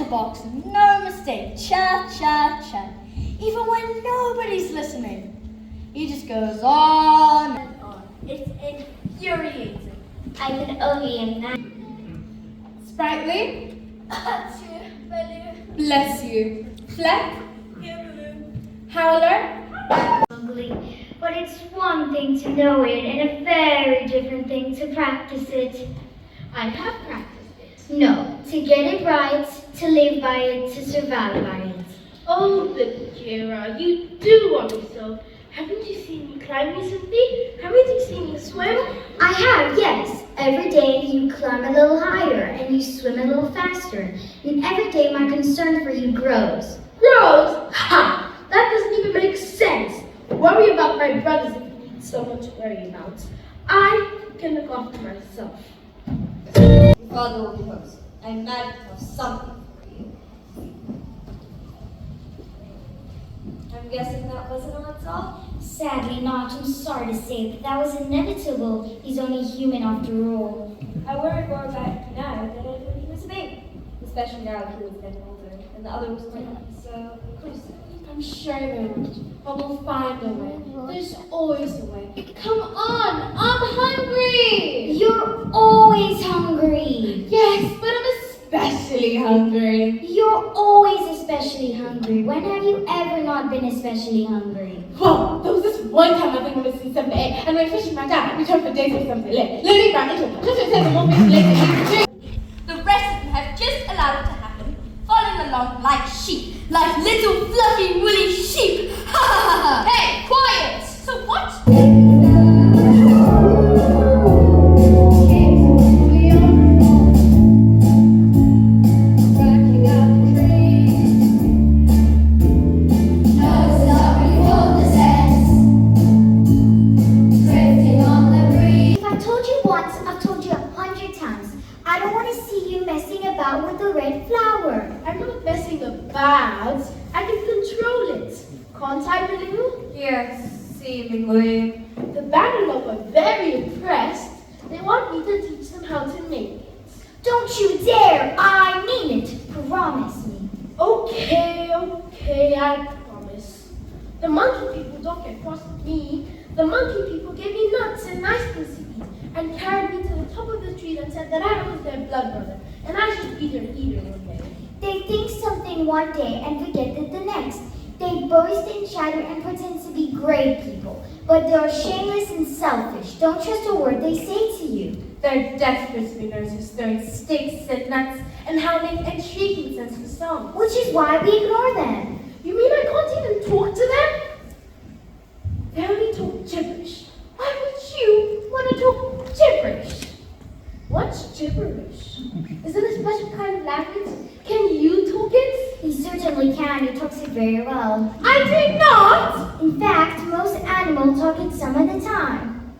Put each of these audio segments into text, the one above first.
chatterbox, no mistake. Chat, chat, chat. Even when nobody's listening. He just goes on and on. It's infuriating. I can only imagine. Sprightly? Bless you. Fleck? Howler? Ugly, but it's one thing to know it and a very different thing to practice it. I have practiced it. No, to get it right, to live by it, to survive by it. Oh, Bagheera, you do want me so. Haven't you seen me climb recently? Haven't you seen me swim? I have, yes. Every day you climb a little higher and you swim a little faster. And every day my concern for you grows. Grows? Ha! That doesn't even make sense. Worry about my brothers if you need someone to worry about. I can look after myself. Your father will be host. I might have something for you. I'm guessing that wasn't an answer? Sadly not. I'm sorry to say, but that was inevitable. He's only human after all. I worry more about it now than I did when he was a baby. Especially now that he was getting older and the other was pregnant, so close. I'm sure there will. But we'll find a way. There's always a way. Come on! I'm hungry! You're always hungry. Yes, but I'm especially hungry. You're always especially hungry. When have you ever not been especially hungry? Well, there was this one time I think I was in 7th A, and my fishing my dad returned for days or something late. Lily ran into him, just said the one week later. The rest of you have just allowed it to happen, following along like sheep, like little fluffy woolly sheep. Ha ha ha ha! Hey, quiet! So what? If I told you once, I've told you 100 times. I don't want to see you messing about with the red flower. I'm not messing about. I can control it. Can't I, Baloo? Yes, seemingly. The Bannerlord were very impressed. They want me to teach them how to make it. Don't you dare! I mean it. Promise me. Okay, I promise. The monkey people don't get cross with me. The monkey people gave me nuts and nice things to eat and carried me to the top of the tree and said that I was their blood brother and I should be their leader one day. They think something one day and forget it the next. They boast and chatter and pretend to be great people, but they're shameless and selfish. Don't trust a word they say to you. They're desperate to be noticed, throwing sticks and nuts and howling and shrieking senseless songs. Which is why we ignore them. You mean I can't even talk to them? They only talk gibberish. Why would you want to talk gibberish? What's gibberish? Is it a special kind of language? Can you talk it? He certainly can. He talks it very well. I did not! In fact, most animals talk it some of the time.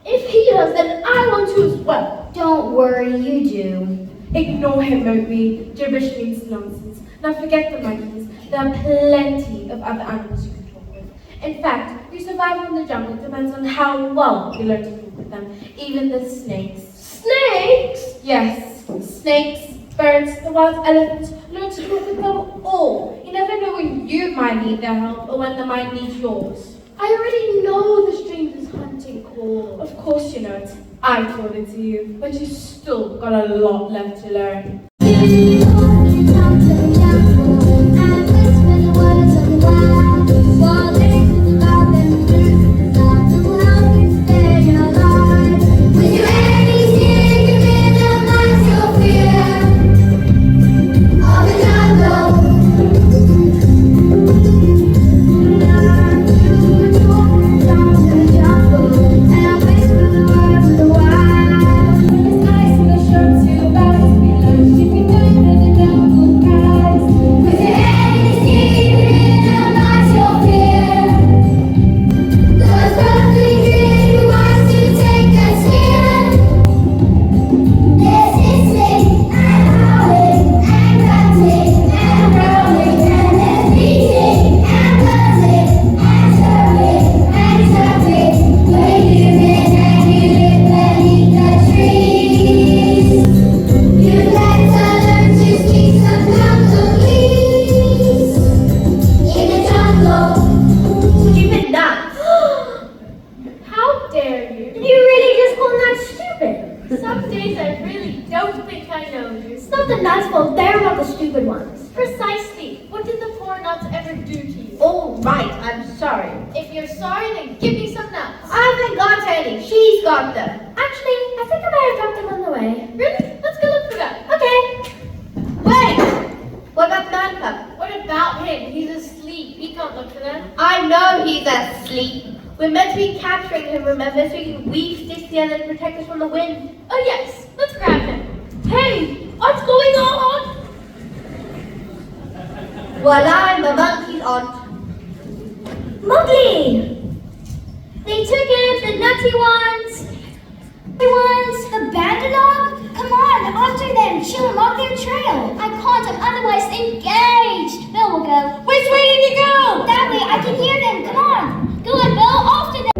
If he does, then I want to as well. Don't worry, you do. Ignore him, Mowgli. Gibberish means nonsense. Now forget the monkeys. There are plenty of other animals you can talk with. In fact, your survival in the jungle depends on how well you learn to talk with them. Even the snakes. Snakes? Yes, snakes, birds, the wild elephants. Learn to talk with them all. You never know when you might need their help or when they might need yours. I already know the stranger's hunting call. Of course you know it. I taught it to you, but you've still got a lot left to learn. dinosaurs. It's not the nuts' fault, they're not the stupid ones. Precisely. What did the poor nuts ever do to you? All right, I'm sorry. If you're sorry, then give me some nuts. I haven't got any. She's got them. Actually, I think I might have dropped them on the way. Really? Let's go look for them. Okay. Wait! What about the man cub? What about him? He's asleep. He can't look for them. I know he's asleep. We're meant to be capturing him, remember, so we can weave sticks together to protect us from the wind. Oh yes, let's grab him. Hey, what's going on? Well, I'm the monkey's aunt. Mowgli! They took it, the nutty ones! The Bandalog? Come on, after them, show them off their trail. I can't, I'm otherwise engaged. Bill will go. Which way did you go? That way, I can hear them, come on. Go on, Bill, after them.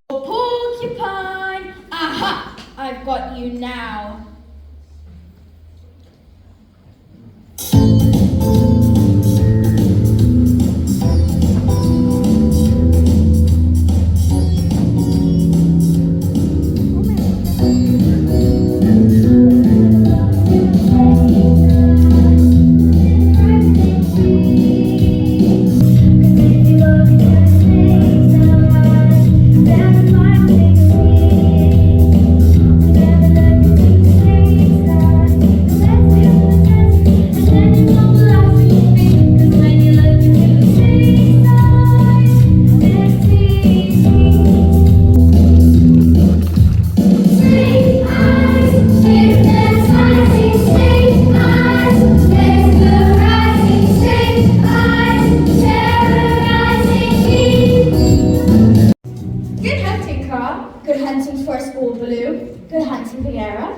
Porcupine! Aha! I've got you now. Good hunting, Carl. Good hunting, First Old Baloo. Good hunting, Bagheera.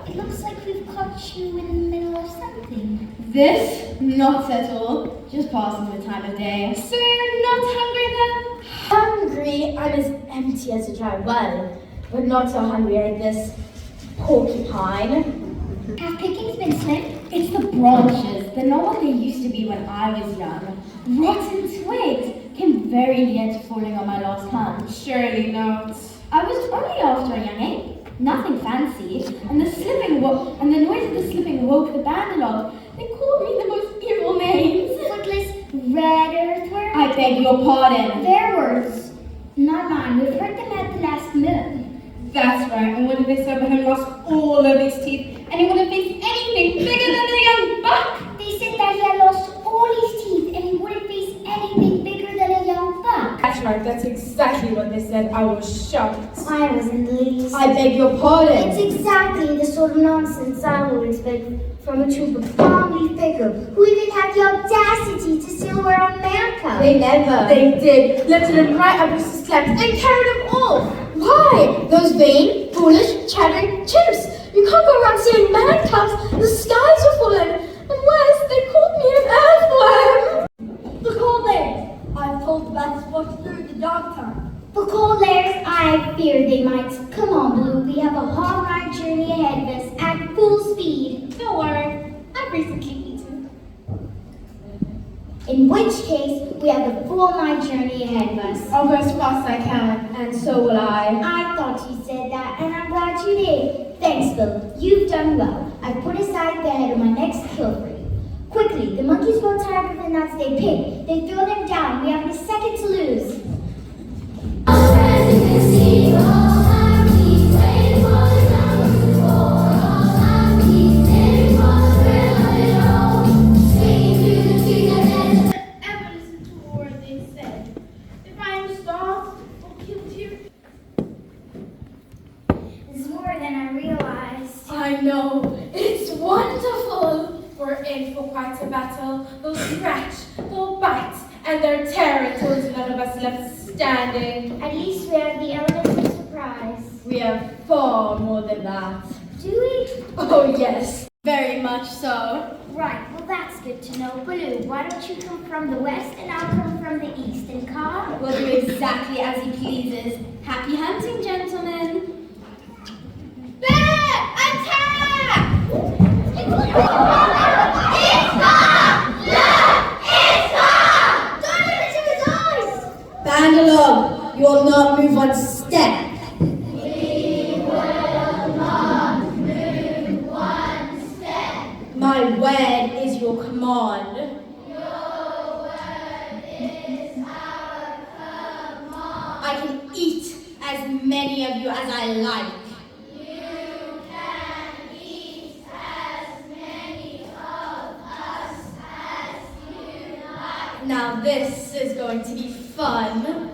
It looks like we've caught you in the middle of something. This? Not at all. Just passing the time of day. So you're not hungry then? Hungry, I'm as empty as a dry well, but not so hungry as this porcupine. Have pickings been slim? It's the branches. They're not what they used to be when I was young. Rotten twigs. Came very near to falling on my lost hand. Surely not. I was only after a young ape. Nothing fancy. And the noise of the slipping woke the Bandalog. They called me the most evil names. Footless, red earthworm? I beg your pardon. Their words, not mine. We've heard them at the last moon. That's right, and what did they say about him lost all of his teeth, and he wouldn't face anything bigger than a young buck? They said that he had lost all his teeth and he wouldn't face anything bigger than a young buck. That's right, that's exactly what they said. I was shocked. I wasn't the least. I beg your pardon. It's exactly the sort of nonsense I would expect from a troop of palm-leaf picker who even had the audacity to still wear a man cub. They never. They did, lifted him right up his steps and carried him off. Why? Those vain, foolish, chattering chimps. You can't go around saying man cubs. The skies are falling. And worse, they called me an earthworm. The cold there. I told the bats what to do the dog time. The cold layers, I feared they might. Come on, Blue, we have a hard ride journey ahead of us at full speed. Don't worry, I've recently eaten. In which case, we have a full night journey ahead of us. I'll go as fast as I can. And so will I. I thought you said that, and I'm glad you did. Thanks, Bill. You've done well. I put aside the head of my next kill for you. Quickly, the monkeys grow tired of the nuts they pick. They throw them down. We haven't a second to lose. Ever listen to a word they said? If I am starved, to battle, they'll scratch, they'll bite, and they'll tear until there's none of us left standing. At least we have the element of surprise. We have far more than that. Do we? Oh, yes. Very much so. Right, well that's good to know. Baloo, why don't you come from the west and I'll come from the east, and Khan? We'll do exactly as he pleases. Happy hunting, gentlemen. Bear, attack! Bandalog, you will not move one step. My word is your command. I can eat as many of you as I like. Now this is going to be fun.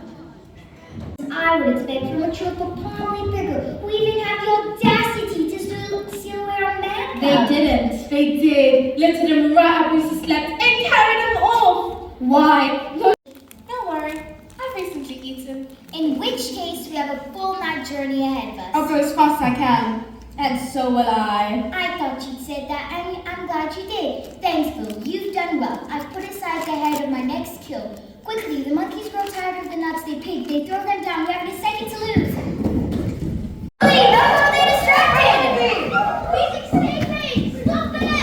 I would expect you to a proportionally bigger. We even have the audacity to still wear a man They cup. didn't. They did. Lifted him right up as he slept and carried him off. Why? No, don't worry. I've recently eaten. In which case, we have a full night journey ahead of us. I'll go as fast as I can. And so will I. I thought you'd said that, and I'm glad you did. Thanks, Boo. You've done well. I've put aside the head of my next kill. Quickly, the monkeys grow tired of the nuts they pick. They throw them down. We have a second to lose. Wait, no, they're distracted! Please explain, stop them!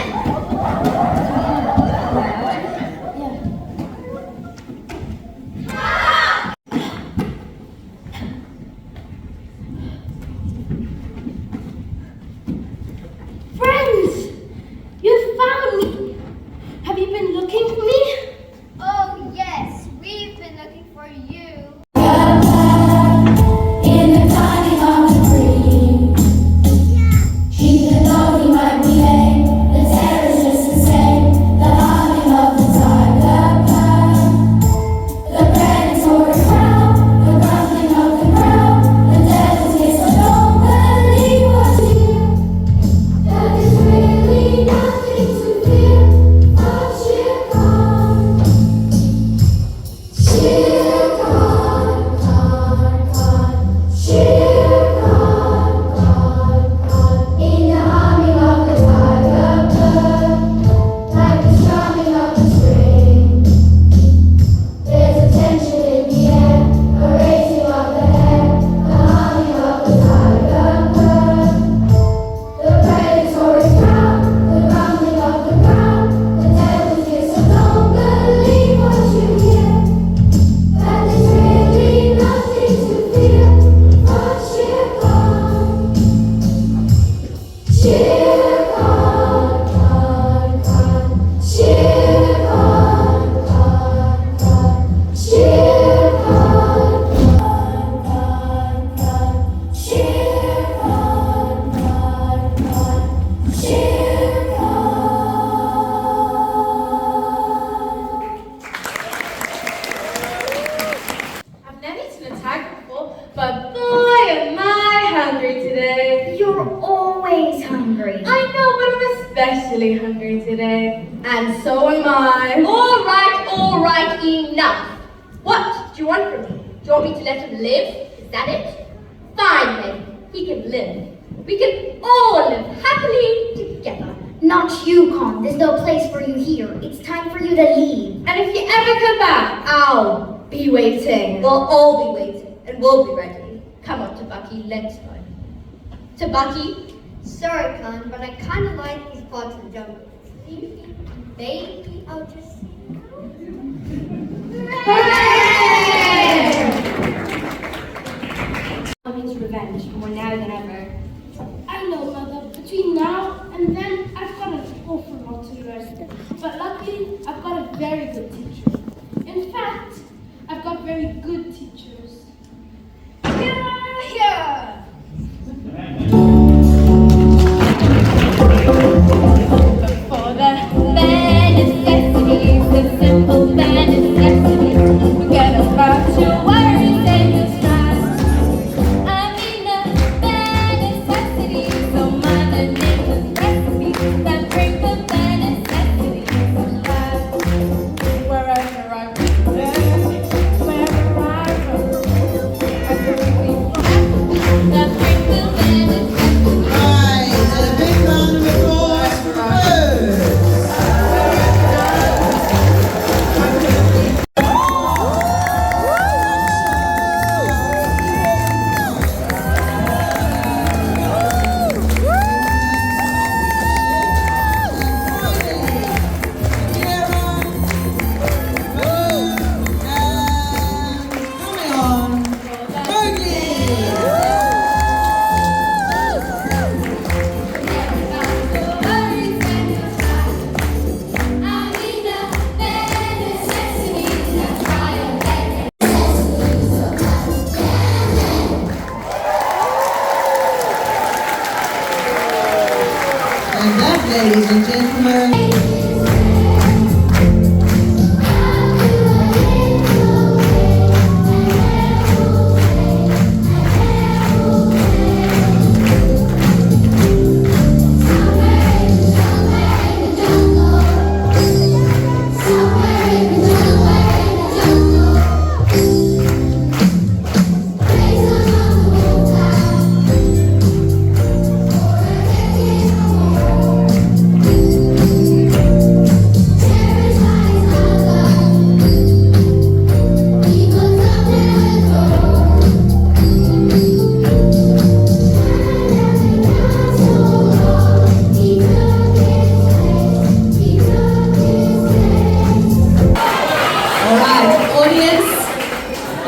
Friends! You found me! Have you been looking for me? Oh, yes, we've been looking for you. In the timing of the dream, even though we might be late, the terror is just the same. The humming of the tiger cloud, the predatory crowd, the rumbling of the ground, the devil's kiss. So don't believe what you hear. That is really nothing to fear. But cheer on, cheer on, cheer on. In the humming of the tiger blood, like the strumming of the string. There's a tension in the air, a raising of the hair, the humming of the tiger blood. The predatory crowd, the rumbling of the ground, the devil's kiss. So don't believe what you hear. That is really nothing to fear. But cheer on, cheer on, cheer on, cheer on, cheer on, cheer I've never eaten a tiger before, but boy am I hungry today. You're always hungry. I know, but I'm especially hungry today. And so am I. All right, enough. What do you want from me? Do you want me to let him live? Is that it? Fine then, he can live. We can all live happily together. Not you, Khan. There's no place for you here. It's time for you to leave. And if you ever come back, I'll be waiting. We'll all be waiting, and we'll be ready. Come on, Tabaki, let's go. Tabaki? Sorry, Khan, but I kind of like these parts of the jungle. Maybe I'll just... Means revenge, more now than ever. I know, Mother. Between now and then, I've got an awful lot to learn. But luckily, I've got a very good teacher. In fact, I've got very good teachers. Here! For the bare necessities, the simple bare necessities, forget about your worries and your strife. I mean the bare necessities, so mine and nameless recipes that bring the bare necessities.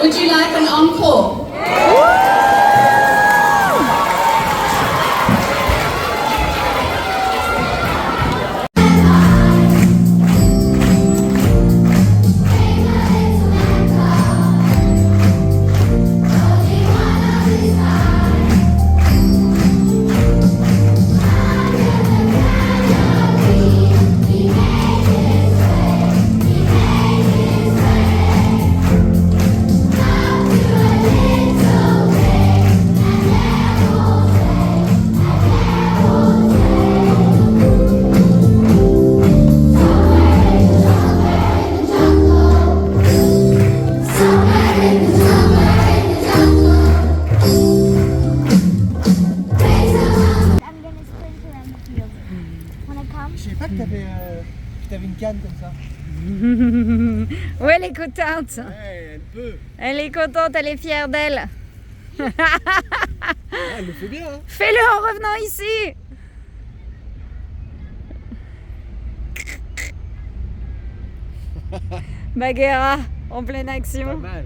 Would you like an encore? I'm gonna sprinkle on the field. Wanna come? Je savais pas que t'avais une canne comme ça. Ouais, elle est contente. Ouais, elle peut. Elle est contente, elle est fière d'elle. Elle le fait bien, hein. Fais-le en revenant ici. Bagheera en pleine Pas action. mal.